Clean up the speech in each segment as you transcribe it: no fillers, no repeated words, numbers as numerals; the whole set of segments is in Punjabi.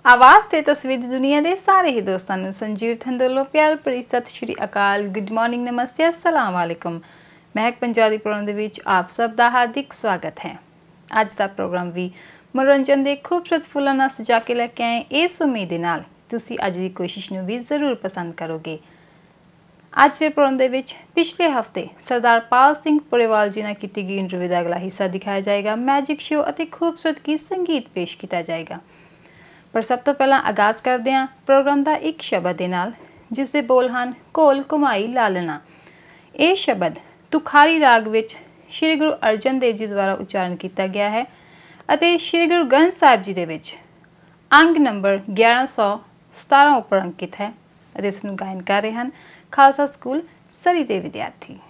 आवाज़ ते तस्वीर दी दुनिया दे सारे ही दोस्तां नूं संजीव थंदोलो प्यार भरी सत श्री अकाल, गुड मॉर्निंग, नमस्ते, अस्सलाम वालेकुम। महक पंजाबी प्रोग्राम दे विच आप सब दा हार्दिक स्वागत है। अज दा प्रोग्राम भी मनोरंजन दे खूबसूरत फुल्लां नाल सजा के लैके आए इस उम्मीद दे नाल तुसीं अज दी कोशिश नूं भी जरूर पसंद करोगे। अज दे प्रोग्राम दे विच पिछले हफ्ते सरदार पाल सिंह पुरेवाल जी नाल कीती गई इंटरव्यू दा अगला हिस्सा दिखाया जाएगा। मैजिक शो अते खूबसूरत गीत संगीत पेश किया जाएगा। पर सब तो पहला आगाज़ करते हैं प्रोग्राम का एक शब्द दे नाल जिसके बोल हैं कोल घुमाई लालना। ये शब्द तुखारी राग विच श्री गुरु अर्जन देव जी द्वारा उच्चारण किया गया है अते श्री गुरु ग्रंथ साहिब जी दे विच अंग नंबर 1117 उपर अंकित है। इसनूं गायन कर रहे हैं खालसा स्कूल सरी दे विद्यार्थी।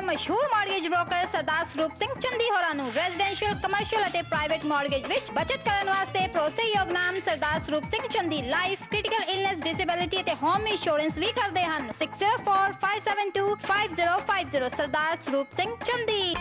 मशहूर मॉर्गेज ब्रोकर सरदार स्वरूप सिंह चंदी होरां नूं रेजिडेंशियल कमर्शियल अते प्राइवेट मॉर्गेज विच बचत करन वास्ते भरोसेयोग नाम सरदार स्वरूप सिंह चंदी लाइफ क्रिटिकल इलनेस डिसेबिलिटी अते होम इंश्योरेंस भी करदे हन। 6045725050 सरदार स्वरूप सिंह चंदी।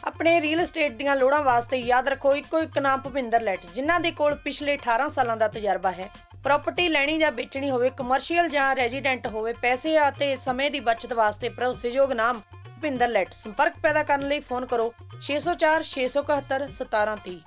अपने रीयल एस्टेट दीआं लोड़ां वास्ते याद रखो इक्को एक नाम भुपिंदर लैट जिन्हां दे कोल पिछले 18 सालां दा तजर्बा है। प्रॉपर्टी लैनी जां बेचनी होवे, कमर्शियल जां रेजिडेंट होवे, पैसे आते समय दी बचत वास्ते भरोसेयोग नाम भुपिंदर लैट। संपर्क पैदा करने लई फोन करो 604 671 1730।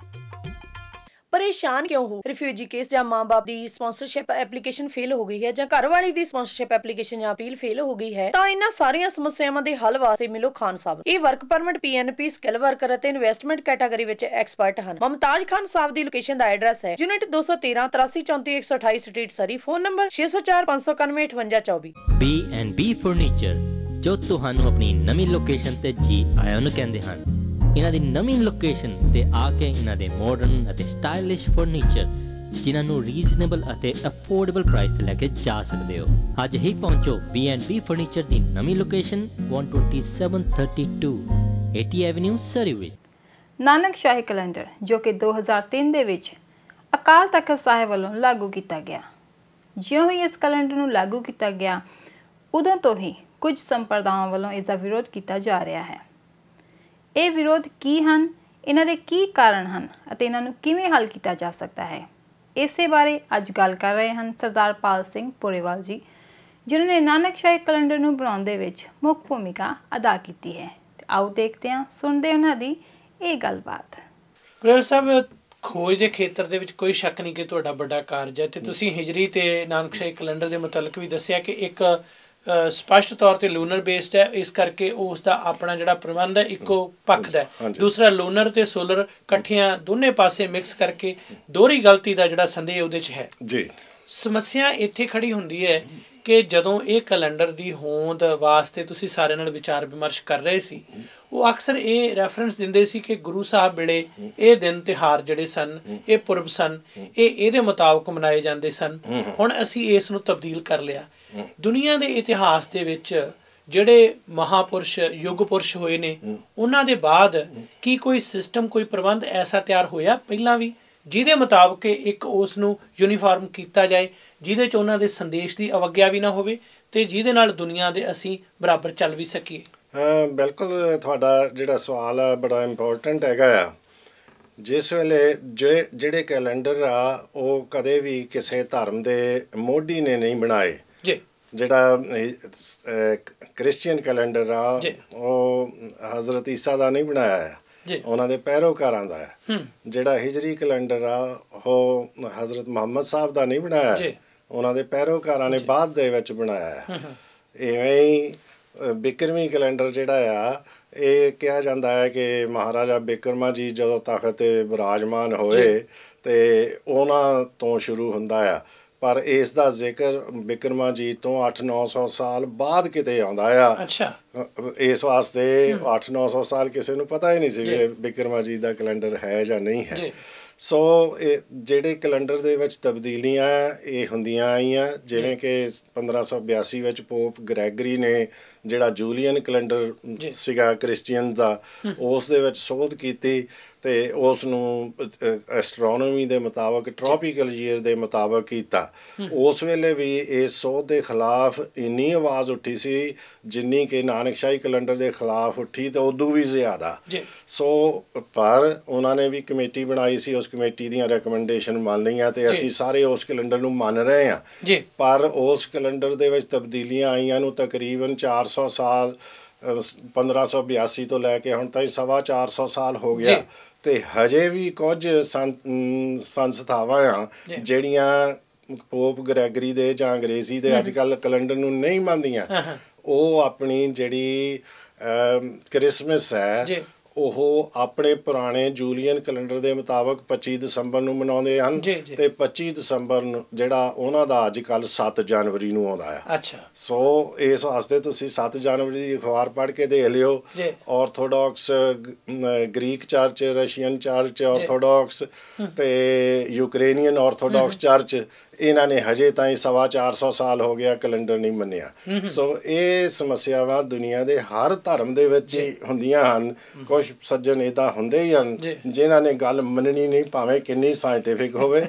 ਪਰੇਸ਼ਾਨ ਕਿਉਂ ਹੋ? ਰਿਫਿਊਜੀ ਕੇਸ ਜਾਂ ਮਾਂ-ਬਾਪ ਦੀ ਸਪਾਂਸਰਸ਼ਿਪ ਐਪਲੀਕੇਸ਼ਨ ਫੇਲ ਹੋ ਗਈ ਹੈ ਜਾਂ ਘਰਵਾਲੀ ਦੀ ਸਪਾਂਸਰਸ਼ਿਪ ਐਪਲੀਕੇਸ਼ਨ ਜਾਂ ਅਪੀਲ ਫੇਲ ਹੋ ਗਈ ਹੈ ਤਾਂ ਇਹਨਾਂ ਸਾਰੀਆਂ ਸਮੱਸਿਆਵਾਂ ਦੇ ਹੱਲ ਵਾਸਤੇ ਮਿਲੋ ਖਾਨ ਸਾਹਿਬ। ਇਹ work permit, PNP, skill worker ਅਤੇ ਇਨਵੈਸਟਮੈਂਟ ਕੈਟਾਗਰੀ ਵਿੱਚ ਐਕਸਪਰਟ ਹਨ। ਮੁਮਤਾਜ ਖਾਨ ਸਾਹਿਬ ਦੀ ਲੋਕੇਸ਼ਨ ਦਾ ਐਡਰੈਸ ਹੈ unit 213 8334 128 street Surrey. Phone number 604 591 5824। B&B furniture ਜੋ ਤੁਹਾਨੂੰ ਆਪਣੀ ਨਵੀਂ ਲੋਕੇਸ਼ਨ ਤੇ ਜੀ ਆਇਆਂ ਨੂੰ ਕਹਿੰਦੇ ਹਨ। ਇਹਨਾਂ ਦੀ ਨਵੀਂ ਲੋਕੇਸ਼ਨ ਤੇ ਆ ਕੇ ਇਹਨਾਂ ਦੇ ਮਾਡਰਨ ਅਤੇ ਸਟਾਈਲਿਸ਼ ਫਰਨੀਚਰ ਜਿਨ੍ਹਾਂ ਨੂੰ ਰੀਜ਼ਨੇਬਲ ਅਤੇ ਅਫੋਰਡੇਬਲ ਪ੍ਰਾਈਸ ਤੇ ਲੈ ਕੇ ਜਾ ਸਕਦੇ ਹੋ। ਅੱਜ ਹੀ ਪਹੁੰਚੋ B&B ਫਰਨੀਚਰ ਦੀ ਨਵੀਂ ਲੋਕੇਸ਼ਨ 12732 80 ਐਵਨਿਊ ਸਰੀ ਵਿੱਚ। ਨਾਨਕ ਸ਼ਾਹੀ ਕੈਲੰਡਰ ਜੋ ਕਿ 2003 ਦੇ ਵਿੱਚ ਅਕਾਲ ਤਖਤ ਸਾਹਿਬ ਵੱਲੋਂ ਲਾਗੂ ਕੀਤਾ ਗਿਆ। ਜਿਉਂ ਹੀ ਇਸ ਕੈਲੰਡਰ ਨੂੰ ਲਾਗੂ ਕੀਤਾ ਗਿਆ ਉਦੋਂ ਤੋਂ ਹੀ ਕੁਝ ਸੰਪਰਦਾਵਾਂ ਵੱਲੋਂ ਇਸ ਦਾ ਵਿਰੋਧ ਕੀਤਾ ਜਾ ਰਿਹਾ ਹੈ। ਇਹ ਵਿਰੋਧ ਕੀ ਹਨ, ਇਹਨਾਂ ਦੇ ਕੀ ਕਾਰਨ ਹਨ ਅਤੇ ਇਹਨਾਂ ਨੂੰ ਕਿਵੇਂ ਹੱਲ ਕੀਤਾ ਜਾ ਸਕਦਾ ਹੈ, ਇਸੇ ਬਾਰੇ ਅੱਜ ਗੱਲ ਕਰ ਰਹੇ ਹਨ ਸਰਦਾਰ ਪਾਲ ਸਿੰਘ ਪੋਰੇਵਾਲ ਜੀ, ਜਿਨ੍ਹਾਂ ਨੇ ਨਾਨਕ ਸ਼ਾਹੀ ਕੈਲੰਡਰ ਨੂੰ ਬਣਾਉਣ ਦੇ ਵਿੱਚ ਮੁੱਖ ਭੂਮਿਕਾ ਅਦਾ ਕੀਤੀ ਹੈ। ਆਓ ਦੇਖਦੇ ਹਾਂ, ਸੁਣਦੇ ਉਹਨਾਂ ਦੀ ਇਹ ਗੱਲਬਾਤ। ਪੋਰੇਵਾਲ ਸਾਹਿਬ, ਖੋਜ ਦੇ ਖੇਤਰ ਦੇ ਵਿੱਚ ਕੋਈ ਸ਼ੱਕ ਨਹੀਂ ਕਿ ਤੁਹਾਡਾ ਵੱਡਾ ਕਾਰਜ ਹੈ ਤੇ ਤੁਸੀਂ ਹਿਜਰੀ ਤੇ ਨਾਨਕ ਸ਼ਾਹੀ ਕੈਲੰਡਰ ਦੇ ਮੁਤਲਕ ਵੀ ਦੱਸਿਆ ਕਿ ਇੱਕ ਸਪਸ਼ਟ ਤੌਰ ਤੇ ਲੂਨਰ ਬੇਸਡ ਹੈ, ਇਸ ਕਰਕੇ ਉਸ ਦਾ ਆਪਣਾ ਜਿਹੜਾ ਪ੍ਰਬੰਧ ਹੈ ਇੱਕੋ ਪੱਖ ਦਾ ਹੈ। ਦੂਸਰਾ ਲੂਨਰ ਤੇ ਸੋਲਰ ਇਕੱਠੀਆਂ ਦੋਨੇ ਪਾਸੇ ਮਿਕਸ ਕਰਕੇ ਦੋਹਰੀ ਗਲਤੀ ਦਾ ਜਿਹੜਾ ਸੰਦੇਹ ਉਹਦੇ 'ਚ ਹੈ ਜੀ। ਸਮੱਸਿਆ ਇੱਥੇ ਖੜੀ ਹੁੰਦੀ ਹੈ ਕਿ ਜਦੋਂ ਇਹ ਕੈਲੰਡਰ ਦੀ ਹੋਂਦ ਵਾਸਤੇ ਤੁਸੀਂ ਸਾਰਿਆਂ ਨਾਲ ਵਿਚਾਰ ਵਿਮਰਸ਼ ਕਰ ਰਹੇ ਸੀ, ਉਹ ਅਕਸਰ ਇਹ ਰੈਫਰੈਂਸ ਦਿੰਦੇ ਸੀ ਕਿ ਗੁਰੂ ਸਾਹਿਬ ਵੇਲੇ ਇਹ ਦਿਨ ਤਿਉਹਾਰ ਜਿਹੜੇ ਸਨ, ਇਹ ਪੁਰਬ ਸਨ, ਇਹ ਇਹਦੇ ਮੁਤਾਬਕ ਮਨਾਏ ਜਾਂਦੇ ਸਨ। ਹੁਣ ਅਸੀਂ ਇਸ ਨੂੰ ਤਬਦੀਲ ਕਰ ਲਿਆ। ਦੁਨੀਆ ਦੇ ਇਤਿਹਾਸ ਦੇ ਵਿੱਚ ਜਿਹੜੇ ਮਹਾਪੁਰਸ਼ ਯੁੱਗ ਪੁਰਸ਼ ਹੋਏ ਨੇ, ਉਹਨਾਂ ਦੇ ਬਾਅਦ ਕੀ ਕੋਈ ਸਿਸਟਮ, ਕੋਈ ਪ੍ਰਬੰਧ ਐਸਾ ਤਿਆਰ ਹੋਇਆ ਪਹਿਲਾਂ ਵੀ ਜਿਹਦੇ ਮੁਤਾਬਕ ਇੱਕ ਉਸ ਨੂੰ ਯੂਨੀਫਾਰਮ ਕੀਤਾ ਜਾਏ, ਜਿਹਦੇ 'ਚ ਉਹਨਾਂ ਦੇ ਸੰਦੇਸ਼ ਦੀ ਅਵਗਿਆ ਵੀ ਨਾ ਹੋਵੇ ਤੇ ਜਿਹਦੇ ਨਾਲ ਦੁਨੀਆ ਦੇ ਅਸੀਂ ਬਰਾਬਰ ਚੱਲ ਵੀ ਸਕੀਏ? ਬਿਲਕੁਲ, ਤੁਹਾਡਾ ਜਿਹੜਾ ਸਵਾਲ ਆ ਬੜਾ ਇੰਪੋਰਟੈਂਟ ਹੈਗਾ ਆ। ਜਿਸ ਵੇਲੇ ਜਿਹੜੇ ਕੈਲੰਡਰ ਆ ਉਹ ਕਦੇ ਵੀ ਕਿਸੇ ਧਰਮ ਦੇ ਮੋਢੀ ਨੇ ਨਹੀਂ ਬਣਾਏ। ਜਿਹੜਾ ਕ੍ਰਿਸਚੀਅਨ ਕੈਲੰਡਰ ਆ ਉਹ ਹਜ਼ਰਤ ਈਸਾ ਦਾ ਨਹੀਂ ਬਣਾਇਆ ਆ, ਉਹਨਾਂ ਦੇ ਪੈਰੋਕਾਰਾਂ ਦਾ ਹੈ। ਜਿਹੜਾ ਹਿਜਰੀ ਕੈਲੰਡਰ ਆ ਉਹ ਹਜ਼ਰਤ ਮੁਹੰਮਦ ਸਾਹਿਬ ਦਾ ਨਹੀਂ ਬਣਾਇਆ, ਉਹਨਾਂ ਦੇ ਪੈਰੋਕਾਰਾਂ ਨੇ ਬਾਅਦ ਦੇ ਵਿੱਚ ਬਣਾਇਆ ਹੈ। ਇਵੇਂ ਹੀ ਬਿਕਰਮੀ ਕੈਲੰਡਰ ਜਿਹੜਾ ਆ, ਇਹ ਕਿਹਾ ਜਾਂਦਾ ਹੈ ਕਿ ਮਹਾਰਾਜਾ ਬਿਕਰਮਾ ਜੀ ਜਦੋਂ ਤਖਤ 'ਤੇ ਵਿਰਾਜਮਾਨ ਹੋਏ ਤੇ ਉਹਨਾਂ ਤੋਂ ਸ਼ੁਰੂ ਹੁੰਦਾ ਆ, ਪਰ ਇਸ ਦਾ ਜ਼ਿਕਰ ਬਿਕਰਮਾ ਜੀ ਤੋਂ 800-900 ਸਾਲ ਬਾਅਦ ਕਿਤੇ ਆਉਂਦਾ ਆ। ਇਸ ਵਾਸਤੇ 800-900 ਸਾਲ ਕਿਸੇ ਨੂੰ ਪਤਾ ਹੀ ਨਹੀਂ ਸੀ ਕਿ ਬਿਕਰਮਾ ਜੀ ਦਾ ਕੈਲੰਡਰ ਹੈ ਜਾਂ ਨਹੀਂ ਹੈ। ਸੋ ਇਹ ਜਿਹੜੇ ਕੈਲੰਡਰ ਦੇ ਵਿੱਚ ਤਬਦੀਲੀਆਂ ਇਹ ਹੁੰਦੀਆਂ ਆਈਆਂ, ਜਿਵੇਂ ਕਿ 1582 ਵਿੱਚ ਪੋਪ ਗ੍ਰੈਗਰੀ ਨੇ ਜਿਹੜਾ ਜੂਲੀਅਨ ਕੈਲੰਡਰ ਸੀਗਾ ਕ੍ਰਿਸਚੀਅਨ ਦਾ, ਉਸ ਦੇ ਵਿੱਚ ਸੋਧ ਕੀਤੀ ਤੇ ਉਸ ਨੂੰ ਐਸਟਰੋਨੋਮੀ ਦੇ ਮੁਤਾਬਕ ਟ੍ਰੋਪੀਕਲ ਈਅਰ ਦੇ ਮੁਤਾਬਕ ਕੀਤਾ। ਉਸ ਵੇਲੇ ਵੀ ਇਸ ਸੋਧ ਦੇ ਖਿਲਾਫ ਇੰਨੀ ਆਵਾਜ਼ ਉੱਠੀ ਸੀ ਜਿੰਨੀ ਕਿ ਨਾਨਕ ਸ਼ਾਹੀ ਕੈਲੰਡਰ ਦੇ ਖਿਲਾਫ ਉੱਠੀ ਤੇ ਉਦੋਂ ਵੀ ਜ਼ਿਆਦਾ। ਸੋ ਪਰ ਉਹਨਾਂ ਨੇ ਵੀ ਕਮੇਟੀ ਬਣਾਈ ਸੀ, ਉਸ ਕਮੇਟੀ ਦੀਆਂ ਰეკਮੈਂਡੇਸ਼ਨ ਮੰਨ ਲਈਆਂ ਤੇ ਅਸੀਂ ਸਾਰੇ ਉਸ ਕੈਲੰਡਰ ਨੂੰ ਮੰਨ ਰਹੇ ਹਾਂ। ਪਰ ਉਸ ਕੈਲੰਡਰ ਦੇ ਵਿੱਚ ਤਬਦੀਲੀਆਂ ਆਈਆਂ ਨੂੰ ਤਕਰੀਬਨ 400 ਸਾਲ 1582 ਤੋਂ ਲੈ ਕੇ ਹੁਣ ਤਾਈਂ 450 ਸਾਲ ਹੋ ਗਿਆ ਤੇ ਹਜੇ ਵੀ ਕੁਝ ਸੰਸਥਾਵਾਂ ਆ ਜਿਹੜੀਆਂ ਪੋਪ ਗ੍ਰੈਗਰੀ ਦੇ ਜਾਂ ਅੰਗਰੇਜ਼ੀ ਦੇ ਅੱਜ ਕੱਲ੍ਹ ਕੈਲੰਡਰ ਨੂੰ ਨਹੀਂ ਮੰਨਦੀਆਂ। ਉਹ ਆਪਣੀ ਜਿਹੜੀ ਕ੍ਰਿਸਮਸ ਹੈ ਉਹ ਆਪਣੇ ਪੁਰਾਣੇ ਜੂਲੀਅਨ ਕੈਲੰਡਰ ਦੇ ਮੁਤਾਬਕ 25 ਦਸੰਬਰ ਨੂੰ ਮਨਾਉਂਦੇ ਹਨ ਤੇ 25 ਦਸੰਬਰ ਨੂੰ ਜਿਹੜਾ ਉਹਨਾਂ ਦਾ ਅੱਜ ਕੱਲ੍ਹ 7 ਜਨਵਰੀ ਨੂੰ ਆਉਂਦਾ ਆ। ਸੋ ਇਸ ਵਾਸਤੇ ਤੁਸੀਂ 7 ਜਨਵਰੀ ਦੀ ਅਖਬਾਰ ਪੜ੍ਹ ਕੇ ਦੇਖ ਲਿਓ। Orthodox Greek church, Russian church orthodox ਤੇ ਯੂਕਰੇਨੀਅਨ ਆਰਥੋਡਾਕਸ ਚਰਚ, ਇਹਨਾਂ ਨੇ ਹਜੇ ਤਾਈਂ 450 ਸਾਲ ਹੋ ਗਿਆ ਕੈਲੰਡਰ ਨਹੀਂ ਮੰਨਿਆ। ਸੋ ਇਹ ਸਮੱਸਿਆਵਾਂ ਦੁਨੀਆ ਦੇ ਹਰ ਧਰਮ ਦੇ ਵਿੱਚ ਹੀ ਹੁੰਦੀਆਂ ਹਨ। ਕੁਝ ਸੱਜਣ ਇੱਦਾਂ ਹੁੰਦੇ ਹੀ ਹਨ ਜਿਨ੍ਹਾਂ ਨੇ ਗੱਲ ਮੰਨਣੀ ਨਹੀਂ, ਭਾਵੇਂ ਕਿੰਨੀ ਸਾਇੰਟੀਫਿਕ ਹੋਵੇ,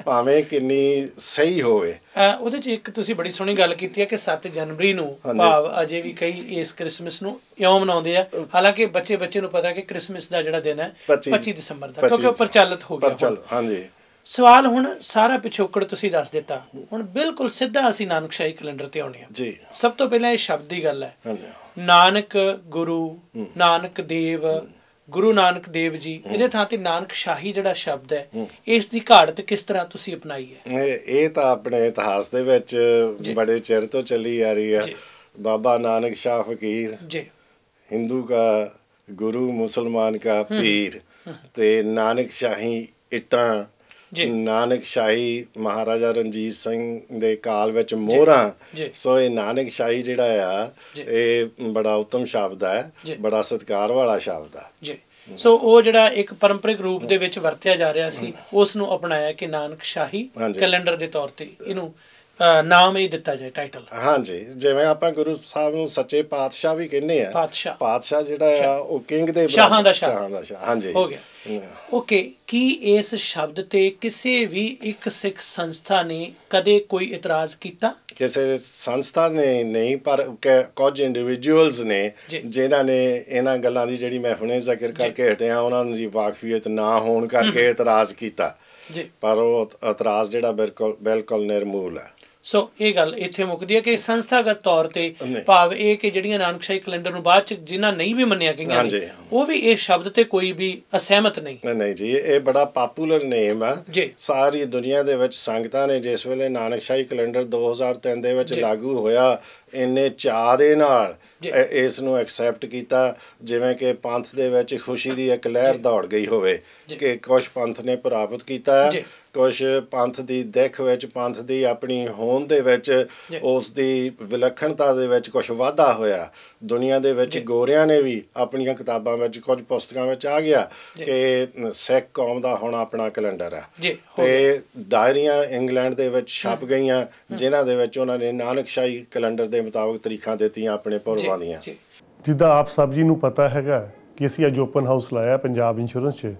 ਭਾਵੇਂ ਕਿੰਨੀ ਸਹੀ ਹੋਵੇ। ਉਹਦੇ 'ਚ ਇੱਕ ਤੁਸੀਂ ਬੜੀ ਸੋਹਣੀ ਗੱਲ ਕੀਤੀ ਹੈ ਕਿ 7 ਜਨਵਰੀ ਨੂੰ, ਭਾਵ ਅਜੇ ਵੀ ਕਈ ਇਸ ਕ੍ਰਿਸਮਸ ਨੂੰ ਇਉਂ ਮਨਾਉਂਦੇ ਆ, ਹਾਲਾਂਕਿ ਬੱਚੇ ਨੂੰ ਪਤਾ ਕਿ ਕ੍ਰਿਸਮਸ ਦਾ ਜਿਹੜਾ ਦਿਨ ਹੈ 25 ਦਸੰਬਰ ਦਾ, ਕਿਉਂਕਿ ਉਹ ਪ੍ਰਚਲਿਤ ਹੋ ਗਿਆ। ਹਾਂਜੀ, ਸਵਾਲ ਹੁਣ ਸਾਰਾ ਪਿਛੋਕੜ ਤੁਸੀਂ ਦੱਸ ਦਿੱਤਾ, ਹੁਣ ਬਿਲਕੁਲ ਸਿੱਧਾ ਅਸੀਂ ਨਾਨਕ ਸ਼ਾਹੀ ਕੈਲੰਡਰ ਤੇ ਆਉਣੇ ਆ। ਸਭ ਤੋਂ ਪਹਿਲਾਂ ਇਹ ਸ਼ਬਦ ਦੀ ਗੱਲ ਹੈ, ਨਾਨਕ ਗੁਰੂ, ਨਾਨਕ ਦੇਵ, ਗੁਰੂ ਨਾਨਕ ਦੇਵ ਜੀ, ਇਹਦੇ ਥਾਂ ਤੇ ਨਾਨਕ ਸ਼ਾਹੀ ਜਿਹੜਾ ਸ਼ਬਦ ਹੈ, ਇਸ ਦੀ ਘਾੜਤ ਕਿਸ ਤਰ੍ਹਾਂ ਤੁਸੀਂ ਅਪਣਾਈ ਹੈ? ਇਹ ਤਾਂ ਆਪਣੇ ਇਤਿਹਾਸ ਦੇ ਵਿੱਚ ਬੜੇ ਚਿਰ ਤੋਂ ਚੱਲੀ ਆ ਰਹੀ ਆ। ਬਾਬਾ ਨਾਨਕ ਸ਼ਾਹ ਫਕੀਰ ਜੀ, ਹਿੰਦੂ ਦਾ ਗੁਰੂ, ਮੁਸਲਮਾਨ का ਪੀਰ, ਤੇ ਨਾਨਕ ਸ਼ਾਹੀ ਇੱਟਾਂ, ਨਾਨਕ ਸ਼ਾਹੀ ਮਹਾਰਾਜਾ ਰਣਜੀਤ ਸਿੰਘ ਦੇ ਕਾਲ ਵਿੱਚ ਮੋਹਰਾਂ। ਸੋ ਇਹ ਨਾਨਕ ਸ਼ਾਹੀ ਜਿਹੜਾ ਆ ਇਹ ਬੜਾ ਉੱਤਮ ਸ਼ਬਦ ਹੈ, ਬੜਾ ਸਤਿਕਾਰ ਵਾਲਾ ਸ਼ਬਦ ਆ ਜੀ। ਸੋ ਉਹ ਜਿਹੜਾ ਇੱਕ ਪਰੰਪਰਿਕ ਰੂਪ ਦੇ ਵਿੱਚ ਵਰਤਿਆ ਜਾ ਰਿਹਾ ਸੀ, ਉਸ ਨੂੰ ਅਪਣਾਇਆ ਕਿ ਨਾਨਕ ਸ਼ਾਹੀ ਕੈਲੰਡਰ ਦੇ ਤੌਰ ਤੇ ਇਹਨੂੰ ਨਾਮ ਹੀ ਦਿੱਤਾ ਜਾਏ, ਟਾਈਟਲ। ਹਾਂਜੀ, ਜਿਵੇਂ ਆਪਾਂ ਗੁਰੂ ਸਾਹਿਬ ਨੂੰ ਸੱਚੇ ਪਾਤਸ਼ਾਹ ਵੀ ਕਹਿੰਦੇ ਆ। ਪਾਤਸ਼ਾਹ ਜਿਹੜਾ ਆ ਉਹ ਕਿੰਗ ਦੇ ਸ਼ਾਹਾਂ ਦਾ ਸ਼ਾਹ। ਹਾਂਜੀ, ਹੋ ਗਿਆ। ਓਕੇ, ਕੀ ਇਸ ਸ਼ਬਦ ਤੇ ਕਿਸੇ ਵੀ ਇੱਕ ਸਿੱਖ ਸੰਸਥਾ ਨੇ ਕਦੇ ਕੋਈ ਇਤਰਾਜ਼ ਕੀਤਾ? ਕਿਸੇ ਸੰਸਥਾ ਨੇ ਨਹੀਂ, ਪਰ ਕੁਝ ਇੰਡੀਵਿਜੂਅਲਸ ਨੇ ਜਿਨ੍ਹਾਂ ਨੇ ਇਹਨਾਂ ਗੱਲਾਂ ਦੀ ਜਿਹੜੀ ਮੈਂ ਹੁਣੇ ਜ਼ਿਕਰ ਕਰਕੇ ਹਟਿਆ ਉਹਨਾਂ ਦੀ ਵਾਕਫੀਅਤ ਨਾ ਹੋਣ ਕਰਕੇ ਇਤਰਾਜ਼ ਕੀਤਾ, ਪਰ ਉਹ ਇਤਰਾਜ਼ ਜਿਹੜਾ ਬਿਲਕੁਲ ਨਿਰਮੂਲ ਹੈ। ਸੋ ਇਹ ਗੱਲ ਇੱਥੇ ਮੁੱਕਦੀ ਹੈ ਕਿ ਸੰਸਥਾਗਤ ਤੌਰ ਤੇ ਭਾਵ ਇਹ ਕਿ ਜਿਹੜੀਆਂ ਨਾਨਕਸ਼ਾਹੀ ਕੈਲੰਡਰ ਨੂੰ ਬਾਅਦ ਚ ਜਿਨ੍ਹਾਂ ਨਹੀਂ ਵੀ ਮੰਨਿਆ ਗਈਆਂ ਨੇ, ਉਹ ਵੀ ਇਸ ਸ਼ਬਦ ਤੇ ਕੋਈ ਵੀ ਅਸਹਿਮਤ ਨਹੀਂ ਜੀ। ਇਹ ਬੜਾ ਪਾਪੂਲਰ ਨੇਮ ਆ ਸਾਰੀ ਦੁਨੀਆ ਦੇ ਵਿੱਚ। ਸੰਗਤਾਂ ਨੇ ਜਿਸ ਵੇਲੇ ਨਾਨਕਸ਼ਾਹੀ ਕੈਲੰਡਰ 2003 ਦੇ ਵਿੱਚ ਲਾਗੂ ਹੋਇਆ, ਇੰਨੇ ਚਾਅ ਦੇ ਨਾਲ ਇਸ ਨੂੰ ਐਕਸੈਪਟ ਕੀਤਾ ਜਿਵੇਂ ਕਿ ਪੰਥ ਦੇ ਵਿੱਚ ਖੁਸ਼ੀ ਦੀ ਇੱਕ ਲਹਿਰ ਦੌੜ ਗਈ ਹੋਵੇ ਕਿ ਕੁਛ ਪੰਥ ਨੇ ਪ੍ਰਾਪਤ ਕੀਤਾ, ਕੁਛ ਪੰਥ ਦੀ ਦਿੱਖ ਵਿੱਚ, ਪੰਥ ਦੀ ਆਪਣੀ ਹੋਂਦ ਦੇ ਵਿੱਚ, ਉਸ ਦੀ ਵਿਲੱਖਣਤਾ ਦੇ ਵਿੱਚ ਕੁਛ ਵਾਧਾ ਹੋਇਆ। ਦੁਨੀਆ ਦੇ ਵਿੱਚ ਗੋਰਿਆਂ ਨੇ ਵੀ ਆਪਣੀਆਂ ਕਿਤਾਬਾਂ ਵਿੱਚ, ਕੁਝ ਪੁਸਤਕਾਂ ਵਿੱਚ ਆ ਗਿਆ ਕਿ ਸਿੱਖ ਕੌਮ ਦਾ ਹੁਣ ਆਪਣਾ ਕੈਲੰਡਰ ਹੈ, ਤੇ ਡਾਇਰੀਆਂ ਇੰਗਲੈਂਡ ਦੇ ਵਿੱਚ ਛਪ ਗਈਆਂ ਜਿਨ੍ਹਾਂ ਦੇ ਵਿੱਚ ਉਹਨਾਂ ਨੇ ਨਾਨਕਸ਼ਾਹੀ ਕੈਲੰਡਰ ਦੇ ਮੁਤਾਬਕ ਤਰੀਕਾਂ ਦਿੱਤੀਆਂ ਆਪਣੇ ਪੁਰਬਾਂ ਦੀਆਂ। ਜਿੱਦਾਂ ਆਪ ਸਭ ਜੀ ਨੂੰ ਪਤਾ ਹੈਗਾ ਕਿ ਅਸੀਂ ਅੱਜ ਓਪਨ ਹਾਊਸ ਲਾਇਆ ਪੰਜਾਬ ਇੰਸ਼ੋਰੈਂਸ 'ਚ।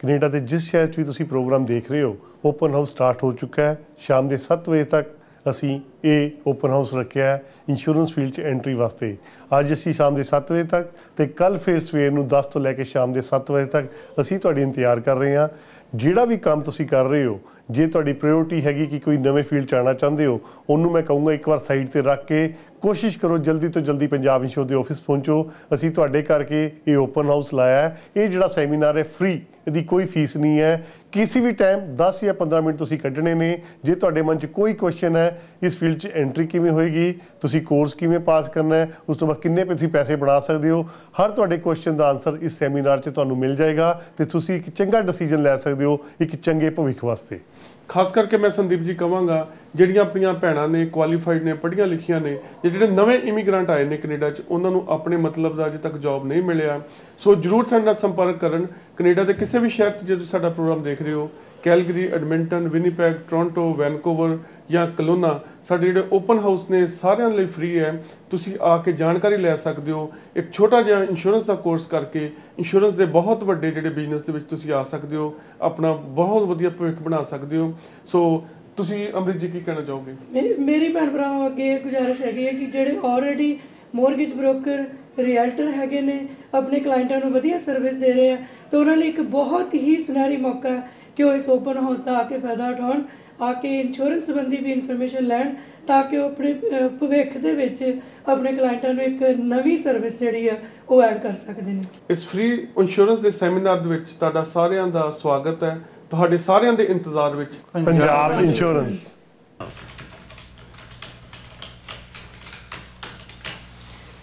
ਕੈਨੇਡਾ ਦੇ ਜਿਸ ਸ਼ਹਿਰ 'ਚ ਵੀ ਤੁਸੀਂ ਪ੍ਰੋਗਰਾਮ ਦੇਖ ਰਹੇ ਹੋ, ਓਪਨ ਹਾਊਸ ਸਟਾਰਟ ਹੋ ਚੁੱਕਾ ਹੈ। ਸ਼ਾਮ ਦੇ 7 ਵਜੇ ਤੱਕ ਅਸੀਂ ਇਹ ਓਪਨ ਹਾਊਸ ਰੱਖਿਆ ਹੈ ਇੰਸ਼ੋਰੈਂਸ ਫੀਲਡ 'ਚ ਐਂਟਰੀ ਵਾਸਤੇ। ਅੱਜ ਅਸੀਂ ਸ਼ਾਮ ਦੇ 7 ਵਜੇ ਤੱਕ ਅਤੇ ਕੱਲ੍ਹ ਫਿਰ ਸਵੇਰ ਨੂੰ 10 ਤੋਂ ਲੈ ਕੇ ਸ਼ਾਮ ਦੇ 7 ਵਜੇ ਤੱਕ ਅਸੀਂ ਤੁਹਾਡੀ ਇੰਤਜ਼ਾਰ ਕਰ ਰਹੇ ਹਾਂ। ਜਿਹੜਾ ਵੀ ਕੰਮ ਤੁਸੀਂ ਕਰ ਰਹੇ ਹੋ, ਜੇ ਤੁਹਾਡੀ ਪ੍ਰਾਇਓਰਟੀ ਹੈਗੀ ਕਿ ਕੋਈ ਨਵੇਂ ਫੀਲਡ 'ਚ ਆਉਣਾ ਚਾਹੁੰਦੇ ਹੋ, ਉਹਨੂੰ ਮੈਂ ਕਹੂੰਗਾ ਇੱਕ ਵਾਰ ਸਾਈਡ 'ਤੇ ਰੱਖ ਕੇ ਕੋਸ਼ਿਸ਼ ਕਰੋ ਜਲਦੀ ਤੋਂ ਜਲਦੀ ਪੰਜਾਬ ਇੰਸ਼ੋਰ ਦੇ ਆਫਿਸ ਪਹੁੰਚੋ। ਅਸੀਂ ਤੁਹਾਡੇ ਕਰਕੇ ਇਹ ਓਪਨ ਹਾਊਸ ਲਾਇਆ ਹੈ। ਇਹ ਜਿਹੜਾ ਸੈਮੀਨਾਰ ਹੈ ਫ੍ਰੀ, ਇਹਦੀ ਕੋਈ ਫੀਸ ਨਹੀਂ ਹੈ। ਕਿਸੇ ਵੀ ਟਾਈਮ 10 ਜਾਂ 15 ਮਿੰਟ ਤੁਸੀਂ ਕੱਢਣੇ ਨੇ। ਜੇ ਤੁਹਾਡੇ ਮਨ 'ਚ ਕੋਈ ਕੁਐਸਚਨ ਹੈ, ਇਸ ਫੀਲਡ 'ਚ ਐਂਟਰੀ ਕਿਵੇਂ ਹੋਏਗੀ, ਤੁਸੀਂ ਕੋਰਸ ਕਿਵੇਂ ਪਾਸ ਕਰਨਾ ਹੈ, ਉਸ ਤੋਂ ਬਾਅਦ ਕਿੰਨੇ ਤੁਸੀਂ ਪੈਸੇ ਬਣਾ ਸਕਦੇ ਹੋ, ਹਰ ਤੁਹਾਡੇ ਕੁਐਸਚਨ ਦਾ ਆਨਸਰ ਇਸ ਸੈਮੀਨਾਰ 'ਚ ਤੁਹਾਨੂੰ ਮਿਲ ਜਾਏਗਾ ਅਤੇ ਤੁਸੀਂ ਇੱਕ ਚੰਗਾ ਡਿਸੀਜਨ ਲੈ ਸਕਦੇ ਹੋ ਇੱਕ ਚੰਗੇ ਭਵਿੱਖ ਵਾਸਤੇ। ਖਾਸ ਕਰਕੇ ਮੈਂ ਸੰਦੀਪ ਜੀ ਕਹਾਂਗਾ, ਜਿਹੜੀਆਂ ਆਪਣੀਆਂ ਭੈਣਾਂ ਨੇ, ਕੁਆਲੀਫਾਈਡ ਨੇ, ਪੜ੍ਹੀਆਂ ਲਿਖੀਆਂ ਨੇ, ਜਿਹੜੇ ਨਵੇਂ ਇਮੀਗ੍ਰੈਂਟ ਆਏ ਨੇ ਕੈਨੇਡਾ 'ਚ, ਉਹਨਾਂ ਨੂੰ ਆਪਣੇ ਮਤਲਬ ਦਾ ਅਜੇ ਤੱਕ ਜੋਬ ਨਹੀਂ ਮਿਲਿਆ। ਸੋ ਜ਼ਰੂਰ ਸਾਡੇ ਨਾਲ ਸੰਪਰਕ ਕਰਨ। ਕੈਨੇਡਾ ਦੇ ਕਿਸੇ ਵੀ ਸ਼ਹਿਰ 'ਚ ਜੇ ਤੁਸੀਂ ਸਾਡਾ ਪ੍ਰੋਗਰਾਮ ਦੇਖ ਰਹੇ ਹੋ, Calgary, Edmonton, Winnipeg, Toronto, Vancouver ਜਾਂ ਕਲੋਨਾ, ਸਾਡੇ ਜਿਹੜੇ ਓਪਨ ਹਾਊਸ ਨੇ ਸਾਰਿਆਂ ਲਈ ਫ੍ਰੀ ਹੈ। ਤੁਸੀਂ ਆ ਕੇ ਜਾਣਕਾਰੀ ਲੈ ਸਕਦੇ ਹੋ। ਇੱਕ ਛੋਟਾ ਜਿਹਾ ਇੰਸ਼ੋਰੈਂਸ ਦਾ ਕੋਰਸ ਕਰਕੇ ਇੰਸ਼ੋਰੈਂਸ ਦੇ ਬਹੁਤ ਵੱਡੇ ਜਿਹੜੇ ਬਿਜ਼ਨਸ ਦੇ ਵਿੱਚ ਤੁਸੀਂ ਆ ਸਕਦੇ ਹੋ, ਆਪਣਾ ਬਹੁਤ ਵਧੀਆ ਭਵਿੱਖ ਬਣਾ ਸਕਦੇ ਹੋ। ਸੋ ਤੁਸੀਂ ਅੰਮ੍ਰਿਤ ਜੀ ਕੀ ਕਹਿਣਾ ਚਾਹੋਗੇ? ਮੇਰੀ ਭੈਣ ਭਰਾਵਾਂ ਅੱਗੇ ਗੁਜ਼ਾਰਿਸ਼ ਹੈਗੀ ਹੈ ਕਿ ਜਿਹੜੇ ਆਲਰੇਡੀ ਮੋਰਗੇਜ ਬ੍ਰੋਕਰ, ਰੀਅਲਟਰ ਹੈਗੇ ਨੇ, ਆਪਣੇ ਕਲਾਇੰਟਾਂ ਨੂੰ ਵਧੀਆ ਸਰਵਿਸ ਦੇ ਰਹੇ ਆ, ਤਾਂ ਉਹਨਾਂ ਲਈ ਇੱਕ ਬਹੁਤ ਹੀ ਸੁਨਹਿਰੀ ਮੌਕਾ ਹੈ ਕਿ ਉਹ ਇਸ ਓਪਨ ਹਾਊਸ ਦਾ ਆ ਕੇ ਫਾਇਦਾ ਉਠਾਉਣ, ਆ ਕੇ ਇੰਸ਼ੋਰੈਂਸ ਸੰਬੰਧੀ ਵੀ ਇਨਫੋਰਮੇਸ਼ਨ ਲੈਣ, ਤਾਂ ਕਿ ਉਹ ਆਪਣੇ ਭਵਿੱਖ ਦੇ ਵਿੱਚ ਆਪਣੇ ਕਲਾਇੰਟਾਂ ਨੂੰ ਇੱਕ ਨਵੀਂ ਸਰਵਿਸ ਜਿਹੜੀ ਆ ਉਹ ਐਡ ਕਰ ਸਕਦੇ ਨੇ। ਇਸ ਫ੍ਰੀ ਇੰਸ਼ੋਰੈਂਸ ਦੇ ਸੈਮੀਨਾਰ ਦੇ ਵਿੱਚ ਤੁਹਾਡਾ ਸਾਰਿਆਂ ਦਾ ਸਵਾਗਤ ਹੈ। ਤੁਹਾਡੇ ਸਾਰਿਆਂ ਦੇ ਇੰਤਜ਼ਾਰ ਵਿੱਚ ਪੰਜਾਬ ਇੰਸ਼ੋਰੈਂਸ।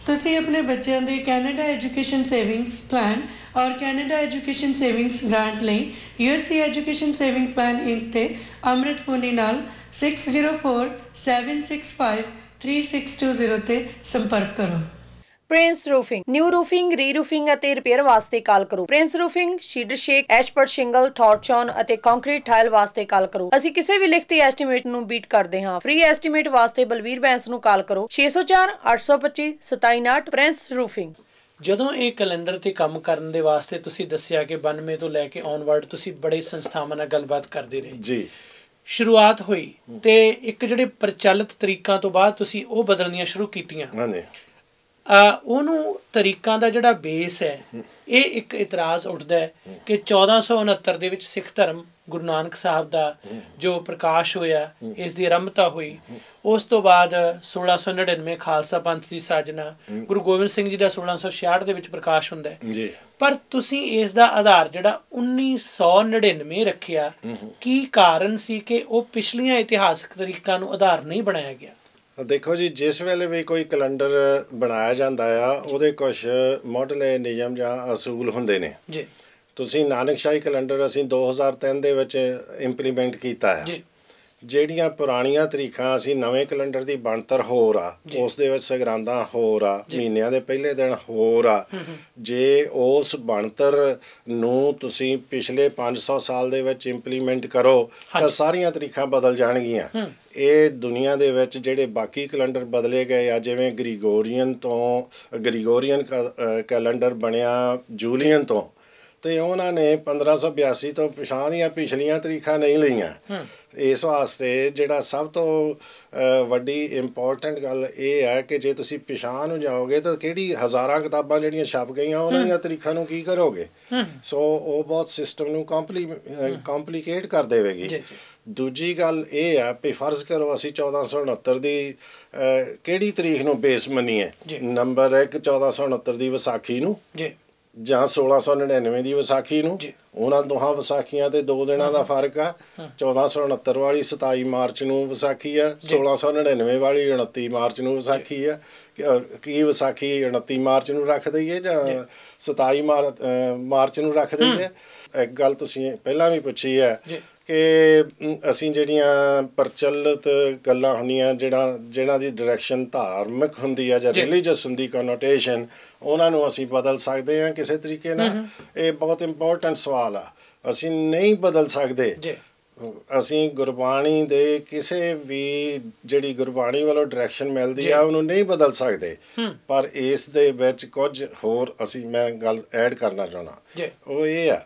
ਤੁਸੀਂ ਆਪਣੇ ਬੱਚਿਆਂ ਦੇ ਕੈਨੇਡਾ ਐਜੂਕੇਸ਼ਨ ਸੇਵਿੰਗਸ ਪਲਾਨ ਔਰ ਕੈਨੇਡਾ ਐਜੂਕੇਸ਼ਨ ਸੇਵਿੰਗਸ ਗ੍ਰਾਂਟ ਲਈ USC education saving plan inc ਤੇ ਅੰਮ੍ਰਿਤ ਪੁਨੀ ਨਾਲ 6047653620 ਤੇ ਸੰਪਰਕ ਕਰੋ। Prince roofing, new roofing, reroofing ਅਤੇ ਰਿਪੇਅਰ ਵਾਸਤੇ ਕਾਲ ਕਰੋ। Prince roofing, cedar shake, asphalt shingle, torch on ਅਤੇ ਕੰਕਰੀਟ ਟਾਇਲ ਵਾਸਤੇ ਕਾਲ ਕਰੋ। ਅਸੀਂ ਕਿਸੇ ਵੀ ਲਿਖਤੀ ਐਸਟੀਮੇਟ ਨੂੰ ਬੀਟ ਕਰਦੇ ਹਾਂ। ਫ੍ਰੀ ਐਸਟੀਮੇਟ ਵਾਸਤੇ ਬਲਵੀਰ ਬੈਂਸ ਨੂੰ ਕਾਲ ਕਰੋ 604 825 2759। Prince roofing. ਜਦੋਂ ਇਹ ਕੈਲੰਡਰ ਤੇ ਕੰਮ ਕਰਨ ਦੇ ਵਾਸਤੇ ਤੁਸੀਂ ਦੱਸਿਆ ਕਿ 92 ਤੋਂ ਲੈ ਕੇ ਔਨਵਰਡ ਤੁਸੀਂ ਬੜੇ ਸੰਸਥਾਵਾਂ ਨਾਲ ਗੱਲਬਾਤ ਕਰਦੇ ਰਹੇ ਜੀ, ਸ਼ੁਰੂਆਤ ਹੋਈ ਤੇ ਇੱਕ ਜਿਹੜੇ ਪ੍ਰਚਲਿਤ ਤਰੀਕਾਂ ਤੋਂ ਬਾਅਦ ਤੁਸੀਂ ਉਹ ਬਦਲਣੀਆਂ ਸ਼ੁਰੂ ਕੀਤੀਆਂ। ਉਹਨੂੰ ਤਰੀਕਾਂ ਦਾ ਜਿਹੜਾ ਬੇਸ ਹੈ, ਇਹ ਇੱਕ ਇਤਰਾਜ਼ ਉੱਠਦਾ ਹੈ ਕਿ 1469 ਦੇ ਵਿੱਚ ਸਿੱਖ ਧਰਮ ਗੁਰੂ ਨਾਨਕ ਸਾਹਿਬ ਦਾ ਜੋ ਪ੍ਰਕਾਸ਼ ਹੋਇਆ, ਇਸ ਦੀ ਆਰੰਭਤਾ ਹੋਈ। ਉਸ ਤੋਂ ਬਾਅਦ 1699 ਖਾਲਸਾ ਪੰਥ ਦੀ ਸਾਜਨਾ, ਗੁਰੂ ਗੋਬਿੰਦ ਸਿੰਘ ਜੀ ਦਾ 1666 ਦੇ ਵਿੱਚ ਪ੍ਰਕਾਸ਼ ਹੁੰਦਾ ਹੈ ਜੀ। ਪਰ ਤੁਸੀਂ ਇਸ ਦਾ ਆਧਾਰ ਜਿਹੜਾ 1999 ਰੱਖਿਆ, ਕੀ ਕਾਰਨ ਸੀ ਕਿ ਉਹ ਪਿਛਲੀਆਂ ਇਤਿਹਾਸਕ ਤਰੀਕਾਂ ਨੂੰ ਆਧਾਰ ਨਹੀਂ ਬਣਾਇਆ ਗਿਆ? ਦੇਖੋ ਜੀ, ਜਿਸ ਵੇਲੇ ਵੀ ਕੋਈ ਕੈਲੰਡਰ ਬਣਾਇਆ ਜਾਂਦਾ ਆ, ਉਹਦੇ ਕੁਝ ਮੁੱਢਲੇ ਨਿਯਮ ਜਾਂ ਅਸੂਲ ਹੁੰਦੇ ਨੇ ਜੀ। ਤੁਸੀਂ ਨਾਨਕਸ਼ਾਹੀ ਕੈਲੰਡਰ ਅਸੀਂ 2003 ਦੇ ਵਿੱਚ ਇੰਪਲੀਮੈਂਟ ਕੀਤਾ ਹੈ। ਜਿਹੜੀਆਂ ਪੁਰਾਣੀਆਂ ਤਰੀਕਾਂ ਅਸੀਂ ਨਵੇਂ ਕੈਲੰਡਰ ਦੀ ਬਣਤਰ ਹੋਰ ਆ, ਉਸ ਦੇ ਵਿੱਚ ਸੰਗਰਾਂਦਾਂ ਹੋਰ ਆ, ਮਹੀਨਿਆਂ ਦੇ ਪਹਿਲੇ ਦਿਨ ਹੋਰ ਆ। ਜੇ ਉਸ ਬਣਤਰ ਨੂੰ ਤੁਸੀਂ ਪਿਛਲੇ 500 ਸਾਲ ਦੇ ਵਿੱਚ ਇੰਪਲੀਮੈਂਟ ਕਰੋ ਤਾਂ ਸਾਰੀਆਂ ਤਰੀਕਾਂ ਬਦਲ ਜਾਣਗੀਆਂ। ਇਹ ਦੁਨੀਆ ਦੇ ਵਿੱਚ ਜਿਹੜੇ ਬਾਕੀ ਕੈਲੰਡਰ ਬਦਲੇ ਗਏ ਆ, ਜਿਵੇਂ ਗਰੀਗੋਰੀਅਨ ਕੈਲੰਡਰ ਬਣਿਆ ਜੂਲੀਅਨ ਤੋਂ, ਤੇ ਉਹਨਾਂ ਨੇ 1582 ਤੋਂ ਪਿਛਾਂ ਦੀਆਂ ਪਿਛਲੀਆਂ ਤਰੀਕਾਂ ਨਹੀਂ ਲਈਆਂ। ਇਸ ਵਾਸਤੇ ਜਿਹੜਾ ਸਭ ਤੋਂ ਵੱਡੀ ਇੰਪੋਰਟੈਂਟ ਗੱਲ ਇਹ ਹੈ ਕਿ ਜੇ ਤੁਸੀਂ ਪਿਛਾਂ ਨੂੰ ਜਾਓਗੇ ਤਾਂ ਕਿਹੜੀ ਹਜ਼ਾਰਾਂ ਕਿਤਾਬਾਂ ਜਿਹੜੀਆਂ ਛਪ ਗਈਆਂ ਉਹਨਾਂ ਦੀਆਂ ਤਰੀਕਾਂ ਨੂੰ ਕੀ ਕਰੋਗੇ? ਸੋ ਉਹ ਬਹੁਤ ਸਿਸਟਮ ਨੂੰ ਕੰਪਲੀਕੇਟ ਕਰ ਦੇਵੇਗੀ। ਦੂਜੀ ਗੱਲ ਇਹ ਆ ਵੀ ਫਰਜ਼ ਕਰੋ ਅਸੀਂ 1469 ਦੀ ਕਿਹੜੀ ਤਰੀਕ ਨੂੰ ਬੇਸ ਮੰਨੀਏ? ਨੰਬਰ 1, 1469 ਦੀ ਵਿਸਾਖੀ ਨੂੰ ਜਾਂ 1699 ਦੀ ਵਿਸਾਖੀ ਨੂੰ। ਉਹਨਾਂ ਦੋਹਾਂ ਵਿਸਾਖੀਆਂ ਤੇ 2 ਦਿਨਾਂ ਦਾ ਫਰਕ ਆ। 1469 ਵਾਲੀ 27 ਮਾਰਚ ਨੂੰ ਵਿਸਾਖੀ ਆ, 1699 ਵਾਲੀ 29 ਮਾਰਚ ਨੂੰ ਵਿਸਾਖੀ ਆ। ਕੀ ਵਿਸਾਖੀ 29 ਮਾਰਚ ਨੂੰ ਰੱਖ ਦਈਏ ਜਾਂ 27 ਮਾਰਚ ਨੂੰ ਰੱਖ ਦਈਏ? ਇੱਕ ਗੱਲ ਤੁਸੀਂ ਪਹਿਲਾਂ ਵੀ ਪੁੱਛੀ ਹੈ ਕਿ ਅਸੀਂ ਜਿਹੜੀਆਂ ਪ੍ਰਚਲਿਤ ਗੱਲਾਂ ਹੁੰਦੀਆਂ ਜਿਹਨਾਂ ਦੀ ਡਾਇਰੈਕਸ਼ਨ ਧਾਰਮਿਕ ਹੁੰਦੀ ਆ ਜਾਂ ਰਿਲੀਜੀਅਸ ਹੁੰਦੀ ਕਨੋਟੇਸ਼ਨ, ਉਹਨਾਂ ਨੂੰ ਅਸੀਂ ਬਦਲ ਸਕਦੇ ਹਾਂ ਕਿਸੇ ਤਰੀਕੇ ਨਾਲ? ਇਹ ਬਹੁਤ ਇੰਪੋਰਟੈਂਟ ਸਵਾਲ ਆ। ਅਸੀਂ ਨਹੀਂ ਬਦਲ ਸਕਦੇ। ਅਸੀਂ ਗੁਰਬਾਣੀ ਦੇ ਕਿਸੇ ਵੀ ਜਿਹੜੀ ਗੁਰਬਾਣੀ ਵੱਲੋਂ ਡਾਇਰੈਕਸ਼ਨ ਮਿਲਦੀ ਆ ਉਹਨੂੰ ਨਹੀਂ ਬਦਲ ਸਕਦੇ। ਪਰ ਇਸ ਦੇ ਵਿੱਚ ਕੁਝ ਹੋਰ ਮੈਂ ਗੱਲ ਐਡ ਕਰਨਾ ਚਾਹੁੰਦਾ। ਉਹ ਇਹ ਆ,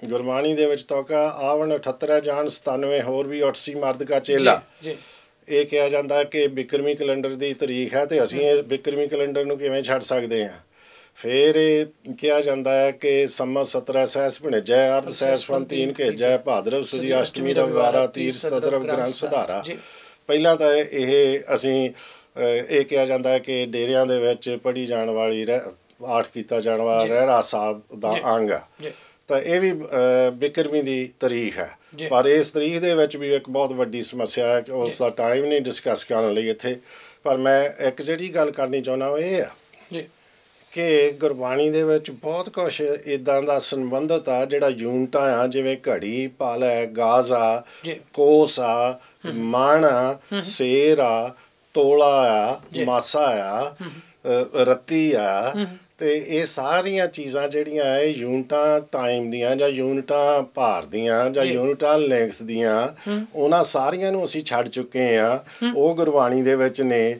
ਗੁਰਬਾਣੀ ਦੇ ਵਿੱਚ ਤੋਕਾ ਆਵਣ 78 ਜਾਣ 97 ਹੋਰ ਵੀ 88 ਮਰਦ ਕਾ ਚੇਲਾ। ਇਹ ਕਿਹਾ ਜਾਂਦਾ ਕਿ ਬਿਕਰਮੀ ਕੈਲੰਡਰ ਦੀ ਤਾਰੀਖ ਹੈ ਤੇ ਅਸੀਂ ਇਹ ਬਿਕਰਮੀ ਕੈਲੰਡਰ ਨੂੰ ਕਿਵੇਂ ਛੱਡ ਸਕਦੇ ਹਾਂ? ਫਿਰ ਇਹ ਕਿਹਾ ਜਾਂਦਾ ਹੈ ਕਿ ਸੰਮਤ 17 ਸਹਿਸ ਭਣੇਜੈ ਅਰਧ ਸਹਿਸ ਫਨ ਤੀਨ ਘੇਜੈ ਭਾਦਰਵ ਸੁਦੀ ਅਸ਼ਟਮੀ ਰਵਿਵਾਰਾ ਤੀਰ ਸਤਦਰਵ ਗ੍ਰੰਥ ਸੁਧਾਰਾ। ਪਹਿਲਾਂ ਤਾਂ ਇਹ ਅਸੀਂ ਇਹ ਕਿਹਾ ਜਾਂਦਾ ਹੈ ਕਿ ਡੇਰਿਆਂ ਦੇ ਵਿੱਚ ਪੜ੍ਹੀ ਜਾਣ ਵਾਲੀ ਪਾਠ ਕੀਤਾ ਜਾਣ ਵਾਲਾ ਰਹਿਰਾਸ ਸਾਹਿਬ ਦਾ ਅੰਗ ਆ, ਤਾਂ ਇਹ ਵੀ ਬਿਕਰਮੀ ਦੀ ਤਾਰੀਖ ਹੈ। ਪਰ ਇਸ ਤਾਰੀਖ ਦੇ ਵਿੱਚ ਵੀ ਇੱਕ ਬਹੁਤ ਵੱਡੀ ਸਮੱਸਿਆ ਹੈ ਕਿ ਉਸ ਦਾ ਟਾਈਮ ਨਹੀਂ ਡਿਸਕਸ ਕਰਨ ਲਈ ਇੱਥੇ। ਪਰ ਮੈਂ ਇੱਕ ਜਿਹੜੀ ਗੱਲ ਕਰਨੀ ਚਾਹੁੰਦਾ ਉਹ ਇਹ ਆ ਕਿ ਗੁਰਬਾਣੀ ਦੇ ਵਿੱਚ ਬਹੁਤ ਕੁਛ ਇੱਦਾਂ ਦਾ ਸੰਬੰਧਿਤ ਆ ਜਿਹੜਾ ਯੂਨਿਟਾਂ ਆ, ਜਿਵੇਂ ਘੜੀ, ਪਲ ਹੈ, ਗਾਜ਼ ਆ, ਕੋਸ ਆ, ਮਣ ਆ, ਸੇਰ ਆ, ਤੋਲਾ ਆ, ਮਾਸਾ ਆ, ਰੱਤੀ ਆ। ਤੇ ਇਹ ਸਾਰੀਆਂ ਚੀਜ਼ਾਂ ਜਿਹੜੀਆਂ ਇਹ ਯੂਨਿਟਾਂ ਟਾਈਮ ਦੀਆਂ ਜਾਂ ਯੂਨਿਟਾਂ ਭਾਰ ਦੀਆਂ ਜਾਂ ਯੂਨਿਟਾਂ ਲੈਂਥ ਦੀਆਂ, ਉਹਨਾਂ ਸਾਰੀਆਂ ਨੂੰ ਅਸੀਂ ਛੱਡ ਚੁੱਕੇ ਹਾਂ। ਉਹ ਗੁਰਬਾਣੀ ਦੇ ਵਿੱਚ ਨੇ,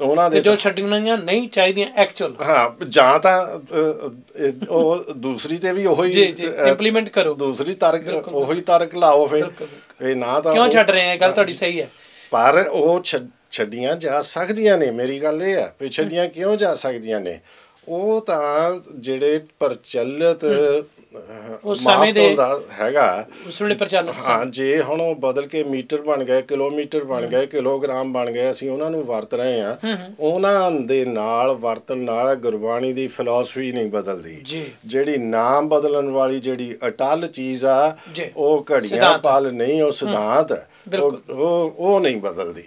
ਉਹਨਾਂ ਦੇ ਜੋ ਛੱਡਣੀਆਂ ਨਹੀਂ ਚਾਹੀਦੀਆਂ ਐਕਚੁਅਲ। ਹਾਂ, ਜਾਂ ਤਾਂ ਉਹ ਦੂਸਰੀ ਤੇ ਵੀ ਉਹੀ ਇੰਪਲੀਮੈਂਟ ਕਰੋ, ਦੂਸਰੀ ਤਰਕ ਉਹੀ ਤਰਕ ਲਾਓ। ਫਿਰ ਨਾ ਤਾਂ ਕਿਉਂ ਛੱਡ ਰਹੇ ਆ? ਗੱਲ ਤੁਹਾਡੀ ਸਹੀ ਹੈ, ਪਰ ਉਹ ਛੱਡੀਆਂ ਜਾ ਸਕਦੀਆਂ ਨੇ। ਮੇਰੀ ਗੱਲ ਇਹ ਆ ਵੀ ਛੱਡੀਆਂ ਕਿਉਂ ਜਾ ਸਕਦੀਆਂ ਨੇ? ਉਹ ਤਾਂ ਜਿਹੜੇ ਪ੍ਰਚਲਿਤ ਉਸ ਸਮੇਂ ਦੇ ਹੈਗਾ ਉਸ ਵੇਲੇ ਪ੍ਰਚਲਿਤ। ਹਾਂ, ਜੇ ਹੁਣ ਉਹ ਬਦਲ ਕੇ ਮੀਟਰ ਬਣ ਗਏ, ਕਿਲੋਮੀਟਰ ਬਣ ਗਏ, ਕਿਲੋਗ੍ਰਾਮ ਬਣ ਗਏ, ਅਸੀਂ ਉਹਨਾਂ ਨੂੰ ਵਰਤ ਰਹੇ ਹਾਂ। ਉਹਨਾਂ ਦੇ ਨਾਲ ਵਰਤਣ ਨਾਲ ਗੁਰਬਾਣੀ ਦੀ ਫਿਲਾਸਫੀ ਨਹੀਂ ਬਦਲਦੀ। ਜਿਹੜੀ ਨਾਮ ਬਦਲਣ ਵਾਲੀ ਜਿਹੜੀ ਅਟੱਲ ਚੀਜ਼ ਆ, ਉਹ ਘੜੀਆਂ ਪਲ ਨਹੀਂ, ਉਹ ਸਿਧਾਂਤ ਉਹ ਨਹੀਂ ਬਦਲਦੀ।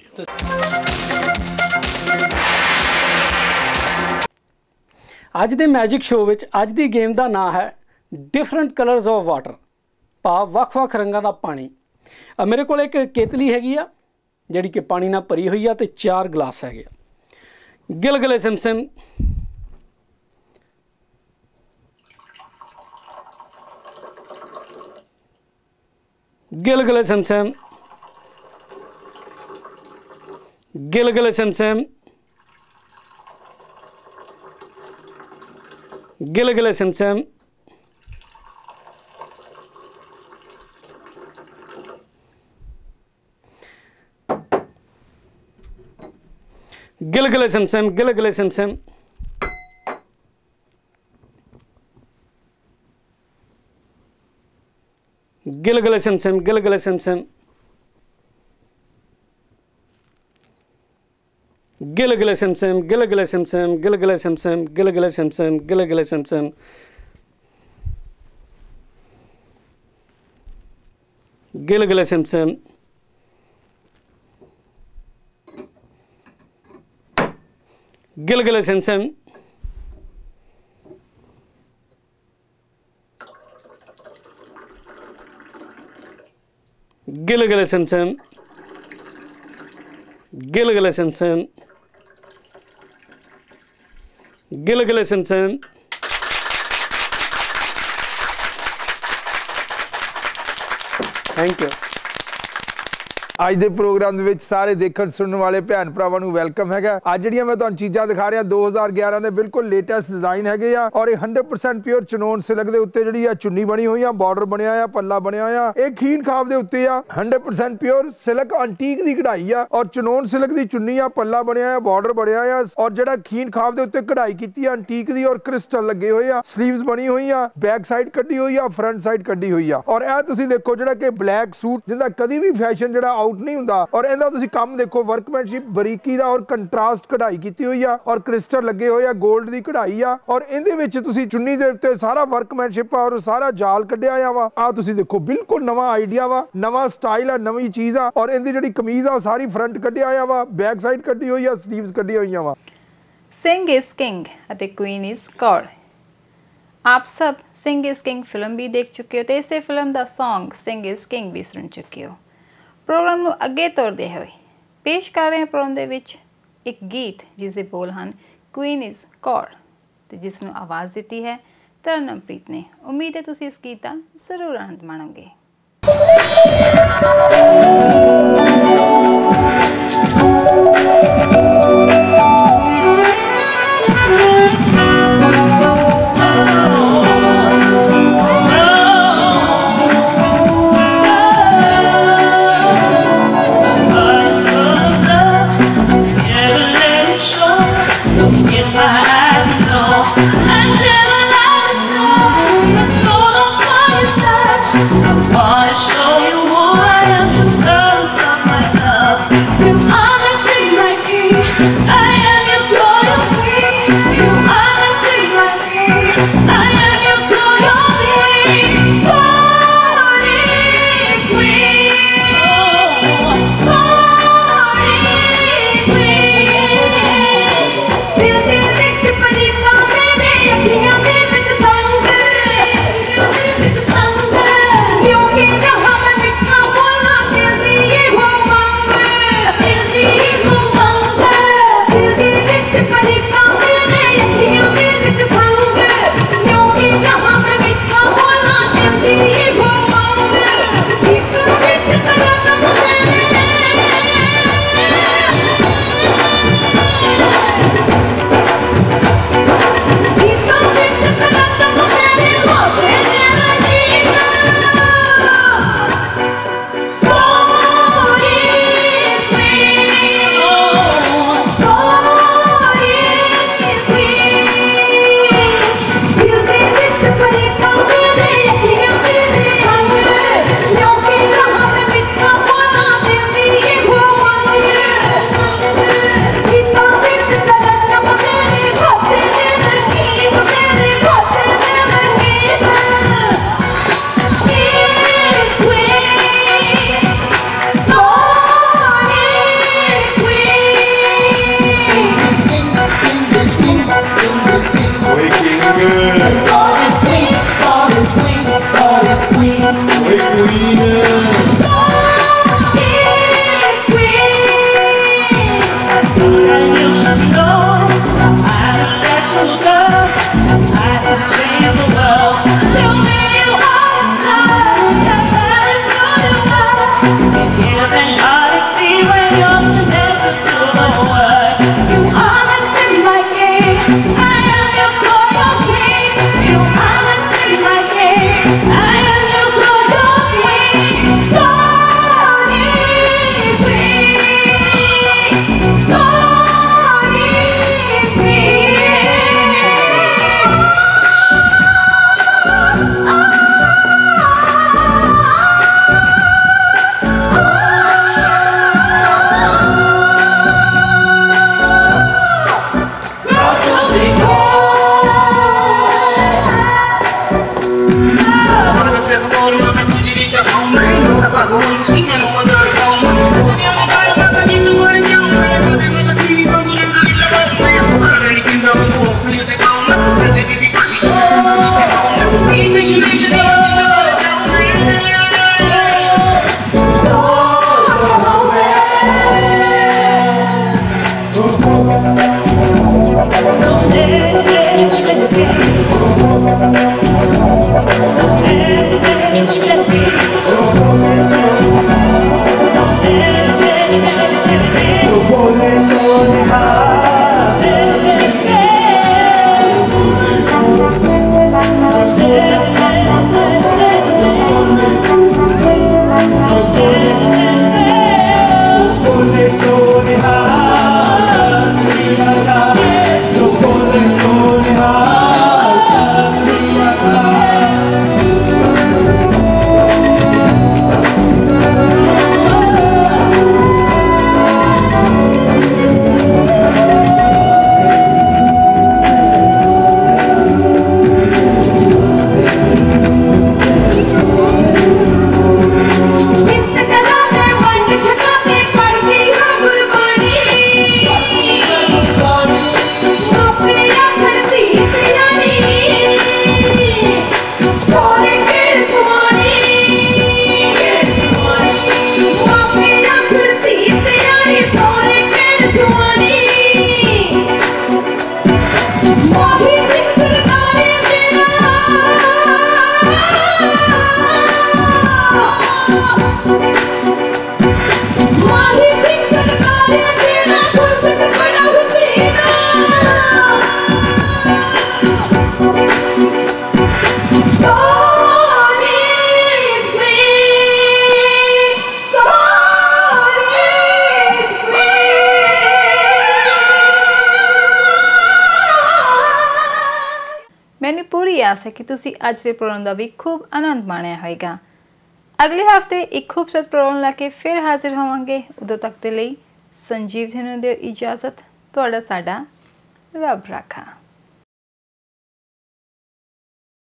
ਅੱਜ ਦੇ ਮੈਜਿਕ ਸ਼ੋਅ ਵਿੱਚ ਅੱਜ ਦੀ ਗੇਮ ਦਾ ਨਾਂ ਹੈ ਡਿਫਰੈਂਟ ਕਲਰਸ ਆਫ ਵਾਟਰ, ਭਾਵ ਵੱਖ-ਵੱਖ ਰੰਗਾਂ ਦਾ ਪਾਣੀ। ਮੇਰੇ ਕੋਲ ਇੱਕ ਕੇਤਲੀ ਹੈਗੀ ਆ ਜਿਹੜੀ ਕਿ ਪਾਣੀ ਨਾਲ ਭਰੀ ਹੋਈ ਆ ਤੇ 4 ਗਲਾਸ ਹੈਗੇ ਆ। ਗਿਲਗਲੇ ਸਿਮਸਿਮ, ਗਿਲਗਲੇ ਸਿਮਸਿਮ, ਗਿਲਗਲੇ ਸਿਮਸਿਮ, ਗਿਲਗਲੇ ਸਿਮਸਿਮ, ਗਿਲਗਲੇ ਸਿਮਸਿਮ, ਗਿਲਗਲੇ ਸਿਮਸਿਮ, गिलगिले सिम सिम गिलगिले सिम सिम गिलगिले सिम सिम गिलगिले सिम सिम गिलगिले सिम सिम गिलगिले सिम सिम गिलगिले सिम सिम गिलगिले सिम सिम गिलगिले सिम सिम गिलगिले सिम सिम गिलगिले सिम सिम गिलगिले सिम सिम थैंक यू। ਅੱਜ ਦੇ ਪ੍ਰੋਗਰਾਮ ਦੇ ਵਿੱਚ ਸਾਰੇ ਦੇਖਣ ਸੁਣਨ ਵਾਲੇ ਭੈਣ ਭਰਾਵਾਂ ਨੂੰ ਵੈਲਕਮ ਹੈਗਾ। ਅੱਜ ਜਿਹੜੀਆਂ ਮੈਂ ਤੁਹਾਨੂੰ ਚੀਜ਼ਾਂ ਦਿਖਾ ਰਿਹਾ 2011 ਦੇ ਬਿਲਕੁਲ ਲੇਟੈਸਟ ਡਿਜ਼ਾਈਨ ਹੈਗੇ ਆ ਔਰ ਇਹ 100% ਪਿਓਰ ਚਨੋਨ ਸਿਲਕ ਦੇ ਉੱਤੇ ਜਿਹੜੀ ਆ ਚੁੰਨੀ ਬਣੀ ਹੋਈ ਆ, ਬਾਰਡਰ ਬਣਿਆ ਆ, ਪੱਲਾ ਬਣਿਆ ਆ। ਇਹ ਖੀਨ ਖਾਬ ਦੇ ਉੱਤੇ ਆ 100% ਪਿਓਰ ਸਿਲਕ ਐਂਟੀਕ ਦੀ ਕਢਾਈ ਆ ਔਰ ਚਨੋਨ ਸਿਲਕ ਦੀ ਚੁੰਨੀ ਆ, ਪੱਲਾ ਬਣਿਆ ਆ, ਬਾਰਡਰ ਬਣਿਆ ਆ ਔਰ ਜਿਹੜਾ ਖੀਨ ਖਾਬ ਦੇ ਉੱਤੇ ਕਢਾਈ ਕੀਤੀ ਆ ਐਂਟੀਕ ਦੀ ਔਰ ਕ੍ਰਿਸਟਲ ਲੱਗੇ ਹੋਏ ਆ। ਸਲੀਵਸ ਬਣੀ ਹੋਈ ਆ, ਬੈਕ ਸਾਈਡ ਕੱਢੀ ਹੋਈ ਆ, ਫਰੰਟ ਸਾਈਡ ਕੱਢੀ ਹੋਈ ਆ ਔਰ ਇਹ ਤੁਸੀਂ ਦੇਖੋ ਜਿਹੜਾ ਕਿ ਬਲੈਕ ਸੂਟ ਜਿਹਦਾ ਕਦੀ ਵੀ ਫੈਸ਼ਨ ਜਿਹੜਾ ਆਊਟ ਨਹੀਂ ਹੁੰਦਾ ਔਰ ਇਹਦਾ ਤੁਸੀਂ ਕੰਮ ਦੇਖੋ ਵਰਕਮੈਨਸ਼ਿਪ ਬਰੀਕੀ ਦਾ ਔਰ ਕੰਟਰਾਸਟ ਕਢਾਈ ਕੀਤੀ ਹੋਈ ਆ ਔਰ ਕ੍ਰਿਸਟਲ ਲੱਗੇ ਹੋਏ ਆ, 골ਡ ਦੀ ਕਢਾਈ ਆ ਔਰ ਇਹਦੇ ਵਿੱਚ ਤੁਸੀਂ ਚੁੰਨੀ ਦੇ ਉੱਤੇ ਸਾਰਾ ਵਰਕਮੈਨਸ਼ਿਪ ਆ ਔਰ ਸਾਰਾ ਜਾਲ ਕੱਢਿਆ ਆ ਵਾ। ਆ ਤੁਸੀਂ ਦੇਖੋ ਬਿਲਕੁਲ ਨਵਾਂ ਆਈਡੀਆ ਵਾ, ਨਵਾਂ ਸਟਾਈਲ ਆ, ਨਵੀਂ ਚੀਜ਼ ਆ ਔਰ ਇਹਦੀ ਜਿਹੜੀ ਕਮੀਜ਼ ਆ ਸਾਰੀ ਫਰੰਟ ਕੱਢਿਆ ਆ ਵਾ, ਬੈਕ ਸਾਈਡ ਕੱਢੀ ਹੋਈ ਆ, ਸਲੀਵਸ ਕੱਢੀ ਹੋਈਆਂ ਵਾ। ਸਿੰਘ ਇਜ਼ ਕਿੰਗ ਅਤੇ ਕੁਈਨ ਇਜ਼ ਕੌਰ। आप सब सिंह इज़ किंग फिल्म भी देख चुके हो तो इसे फिल्म का सॉन्ग सिंह इज़ किंग भी सुन चुके हो। प्रोग्राम ਨੂੰ ਅੱਗੇ ਤੋਰਦੇ ਹੋਏ ਪੇਸ਼ ਕਰ ਰਹੇ ਹਾਂ ਪ੍ਰੋਗਰਾਮ ਦੇ ਵਿੱਚ ਇੱਕ ਗੀਤ ਜਿਸ ਦੇ ਬੋਲ ਹਨ ਕੁਈਨ ਇਜ਼ ਕੌਰ ਤੇ ਜਿਸ ਨੂੰ ਆਵਾਜ਼ ਦਿੱਤੀ ਹੈ ਤਰਨਮਪ੍ਰੀਤ ਨੇ। ਉਮੀਦ ਹੈ ਤੁਸੀਂ ਇਸ ਗੀਤ ਦਾ ਜ਼ਰੂਰ ਆਨੰਦ ਮਾਣੋਗੇ। Wanna show you who I am to love. ਮੈਨੂੰ ਪੂਰੀ ਆਸ ਹੈ ਕਿ ਤੁਸੀਂ ਅੱਜ ਦੇ ਪ੍ਰੋਗਰਾਮ ਦਾ ਵੀ ਖੂਬ ਆਨੰਦ ਮਾਣਿਆ ਹੋਵੇਗਾ। ਅਗਲੇ ਹਫਤੇ ਇੱਕ ਖੂਬਸੂਰਤ ਪ੍ਰੋਗਰਾਮ ਲੈ ਕੇ ਫਿਰ ਹਾਜ਼ਰ ਹੋਵਾਂਗੇ। ਉਦੋਂ ਤੱਕ ਦੇ ਲਈ ਸੰਜੀਵ ਧੰਨੂ ਦਿਓ ਇਜਾਜ਼ਤ। ਤੁਹਾਡਾ ਸਾਡਾ ਰੱਬ ਰਾਖਾ।